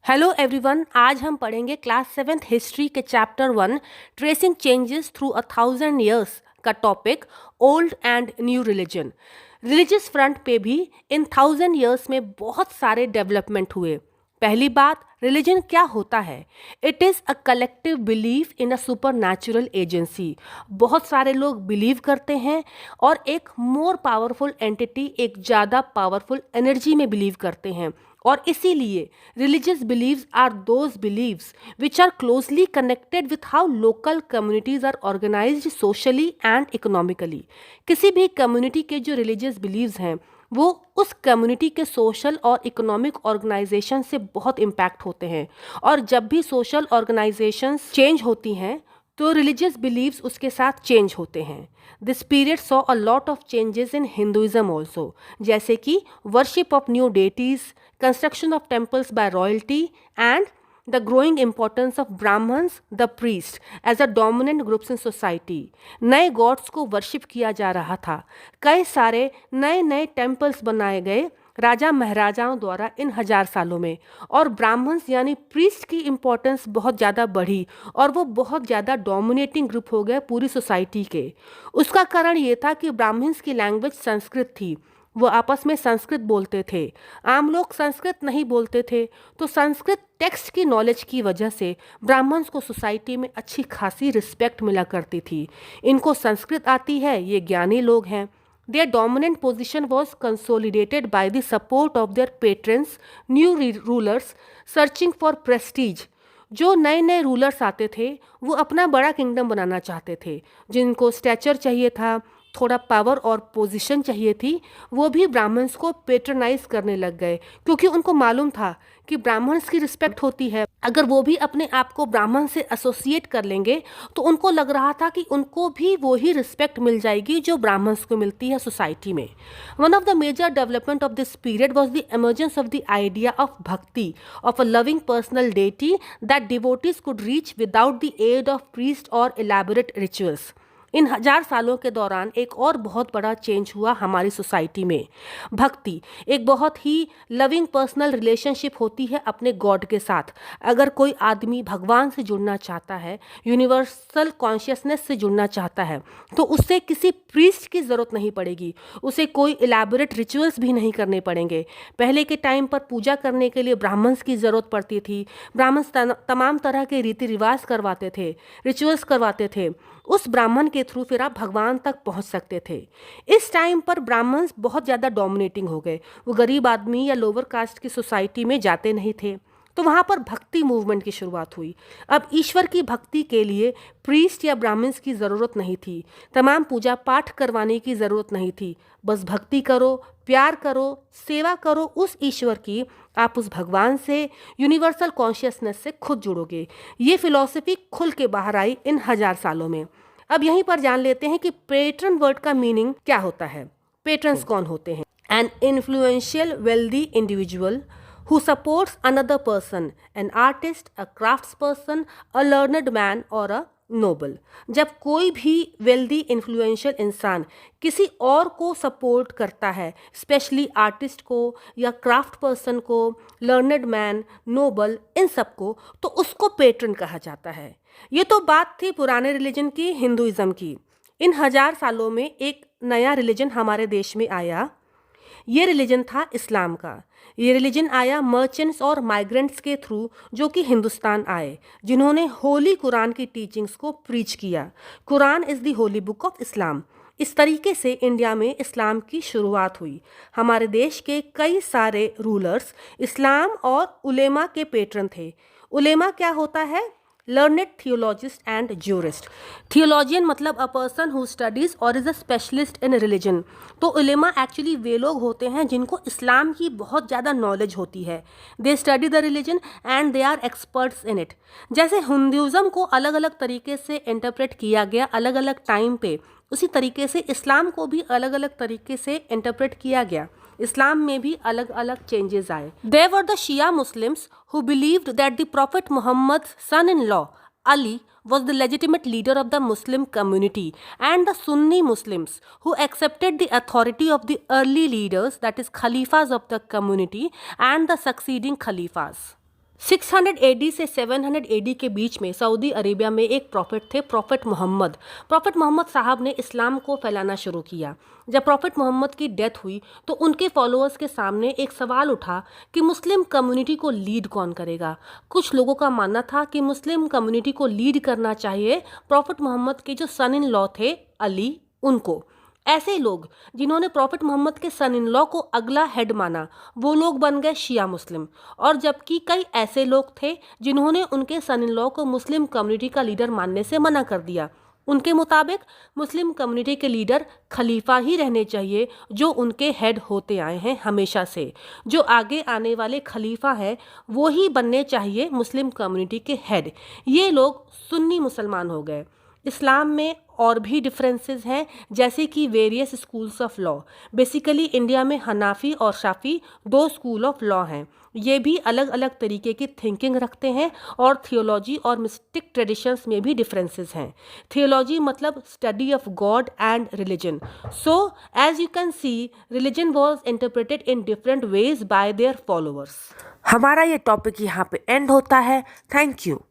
Hello everyone, आज हम पढ़ेंगे क्लास 7th हिस्ट्री के chapter 1 tracing changes through 1000 years का topic old and new religion. Religious front पे भी इन 1000 years में बहुत सारे डेवलपमेंट हुए। पहली बात, रिलीजन क्या होता है? It is a collective belief in a super natural agency. बहुत सारे लोग बिलीव करते हैं और एक मोर पावरफुल एंटिटी, एक ज़्यादा पावरफुल एनर्जी में बिलीव करते हैं। और इसीलिए religious beliefs are those beliefs which are closely connected with how local communities are organised socially and economically. किसी भी कम्युनिटी के जो रिलीजियस बिलीव्स हैं वो उस कम्युनिटी के सोशल और इकोनॉमिक ऑर्गेनाइजेशन से बहुत इम्पैक्ट होते हैं। और जब भी सोशल ऑर्गेनाइजेशंस चेंज होती हैं तो रिलीजियस बिलीव्स उसके साथ चेंज होते हैं। This period saw a lot of changes in Hinduism also, जैसे कि worship of new deities, construction of temples by royalty and the growing importance of Brahmins, the priest, as a dominant groups in society। नए God's को worship किया जा रहा था। कई सारे नए नए टेम्पल्स बनाए गए राजा महाराजाओं द्वारा इन 1000 सालों में, और ब्राह्मण्स यानी प्रीस्ट की इम्पोर्टेंस बहुत ज़्यादा बढ़ी और वो बहुत ज़्यादा डोमिनेटिंग ग्रुप हो गए पूरी सोसाइटी के। उसका कारण ये था कि ब्राह्मण्स की लैंग्वेज संस्कृत थी, वो आपस में संस्कृत बोलते थे। आम लोग संस्कृत नहीं बोलते थे, तो संस्कृत टेक्स्ट की नॉलेज की वजह से ब्राह्मण्स को सोसाइटी में अच्छी खासी रिस्पेक्ट मिला करती थी। इनको संस्कृत आती है, ये ज्ञानी लोग हैं। Their dominant position was consolidated by the support of their patrons, new rulers searching for prestige। जो नए नए रूलर्स आते थे वो अपना बड़ा किंगडम बनाना चाहते थे। जिनको स्टैचर चाहिए था, थोड़ा पावर और पोजीशन चाहिए थी, वो भी ब्राह्मण्स को पेट्रनाइज करने लग गए, क्योंकि उनको मालूम था कि ब्राह्मण्स की रिस्पेक्ट होती है। अगर वो भी अपने आप को ब्राह्मण से एसोसिएट कर लेंगे तो उनको लग रहा था कि उनको भी वो ही रिस्पेक्ट मिल जाएगी जो ब्राह्मण्स को मिलती है सोसाइटी में। One of the major development of this period was the emergence of the idea of bhakti, of a loving personal deity that devotees could reach without the aid of priest और elaborate rituals. इन 1000 सालों के दौरान एक और बहुत बड़ा change हुआ हमारी सोसाइटी में। भक्ति एक बहुत ही लविंग पर्सनल रिलेशनशिप होती है अपने गॉड के साथ। अगर कोई आदमी भगवान से जुड़ना चाहता है, यूनिवर्सल कॉन्शियसनेस से जुड़ना चाहता है, तो उससे किसी प्रीस्ट की ज़रूरत नहीं पड़ेगी, उसे कोई इलैबोरेट रिचुअल्स भी नहीं करने पड़ेंगे। पहले के टाइम पर पूजा करने के लिए ब्राह्मण्स की ज़रूरत पड़ती थी। ब्राह्मण्स तमाम तरह के रीति रिवाज करवाते थे, रिचुअल्स करवाते थे। उस ब्राह्मण के थ्रू फिर आप भगवान तक पहुंच सकते थे। इस टाइम पर ब्राह्मण्स बहुत ज़्यादा डोमिनेटिंग हो गए। वो गरीब आदमी या लोअर कास्ट की सोसाइटी में जाते नहीं थे, तो वहाँ पर भक्ति मूवमेंट की शुरुआत हुई। अब ईश्वर की भक्ति के लिए प्रीस्ट या ब्राह्मण्स की ज़रूरत नहीं थी, तमाम पूजा पाठ करवाने की ज़रूरत नहीं थी। बस भक्ति करो, प्यार करो, सेवा करो उस ईश्वर की। आप उस भगवान से, यूनिवर्सल कॉन्शियसनेस से खुद जुड़ोगे। ये फिलॉसफी खुल के बाहर आई इन 1000 सालों में। अब यहीं पर जान लेते हैं कि पेट्रन वर्ड का मीनिंग क्या होता है। पेट्रन्स कौन होते हैं? An influential wealthy individual who supports another person, an artist, a craftsperson, a learned man or a noble। जब कोई भी वेल्दी इन्फ्लुएंशियल इंसान किसी और को सपोर्ट करता है, स्पेशली आर्टिस्ट को या क्राफ्ट पर्सन को, लर्नड मैन, नोबल, इन सब को, तो उसको पेट्रन कहा जाता है। ये तो बात थी पुराने रिलीजन की, हिंदुइज्म की। इन 1000 सालों में एक नया रिलीजन हमारे देश में आया। ये रिलीजन था इस्लाम का। ये रिलीजन आया मर्चेंट्स और माइग्रेंट्स के थ्रू, जो कि हिंदुस्तान आए, जिन्होंने होली कुरान की टीचिंग्स को प्रीच किया। Quran is the Holi book of Islam. इस तरीके से इंडिया में इस्लाम की शुरुआत हुई। हमारे देश के कई सारे रूलर्स इस्लाम और उलेमा के पेट्रन थे। उलेमा क्या होता है? Learned theologist and jurist. Theologian मतलब अ पर्सन हु स्टडीज और is a specialist in religion. तो उलेमा एक्चुअली वे लोग होते हैं जिनको इस्लाम की बहुत ज़्यादा नॉलेज होती है। They study the religion and they are experts in it. जैसे हिंदुइज्म को अलग अलग तरीके से इंटरप्रेट किया गया अलग अलग टाइम पे, उसी तरीके से इस्लाम को भी अलग अलग तरीके से इंटरप्रेट किया गया। इस्लाम में भी अलग अलग चेंजेस आए। They were the Shia Muslims who believed that the Prophet Muhammad's son-in-law Ali was the legitimate leader of the Muslim community, and the Sunni Muslims who accepted the authority of the early leaders, that is Khalifas of the community and the succeeding Khalifas। 600 AD से 700 AD के बीच में Saudi Arabia में एक profit थे, profit Mohammad. Profit Mohammad साहब ने इस्लाम को फैलाना शुरू किया। जब प्रॉफिट मोहम्मद की डेथ हुई तो उनके फॉलोअर्स के सामने एक सवाल उठा कि मुस्लिम कम्युनिटी को लीड कौन करेगा। कुछ लोगों का मानना था कि मुस्लिम कम्युनिटी को लीड करना चाहिए प्रॉफिट मोहम्मद के जो सन इन लॉ थे अली, उनको। ऐसे लोग जिन्होंने प्रॉफिट मोहम्मद के सन इन लॉ को अगला हेड माना, वो लोग बन गए शिया मुस्लिम। और जबकि कई ऐसे लोग थे जिन्होंने उनके सन इन लॉ को मुस्लिम कम्युनिटी का लीडर मानने से मना कर दिया। उनके मुताबिक मुस्लिम कम्युनिटी के लीडर खलीफा ही रहने चाहिए जो उनके हेड होते आए हैं हमेशा से। जो आगे आने वाले खलीफा हैं वो ही बनने चाहिए मुस्लिम कम्युनिटी के हेड। ये लोग सुन्नी मुसलमान हो गए। इस्लाम में और भी डिफरेंसेस हैं, जैसे कि various schools of law. Basically India में हनाफी और शाफी दो स्कूल ऑफ लॉ हैं। ये भी अलग अलग तरीके की थिंकिंग रखते हैं और थियोलॉजी और मिस्टिक ट्रेडिशंस में भी डिफरेंसेस हैं। थियोलॉजी मतलब study of god and religion. So as you can see, religion was interpreted in different ways by their followers. हमारा ये टॉपिक यहाँ पे एंड होता है। Thank you.